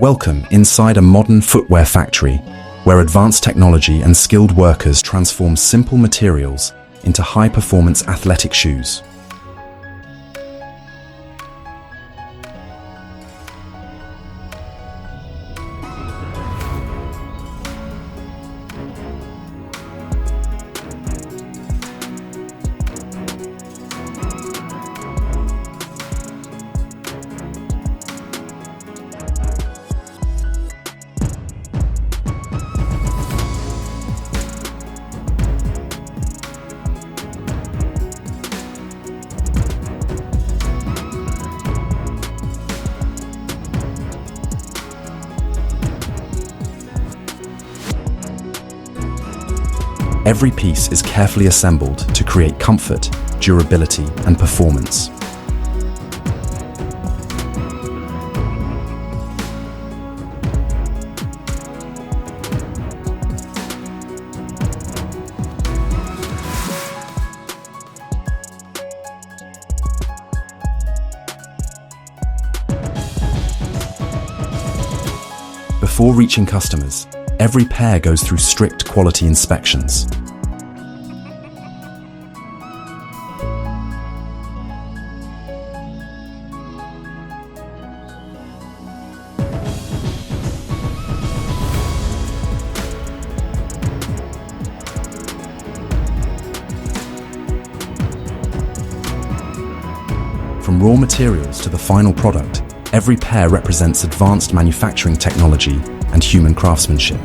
Welcome inside a modern footwear factory, where advanced technology and skilled workers transform simple materials into high-performance athletic shoes. Every piece is carefully assembled to create comfort, durability, and performance. Before reaching customers, every pair goes through strict quality inspections. From raw materials to the final product, every pair represents advanced manufacturing technology and human craftsmanship.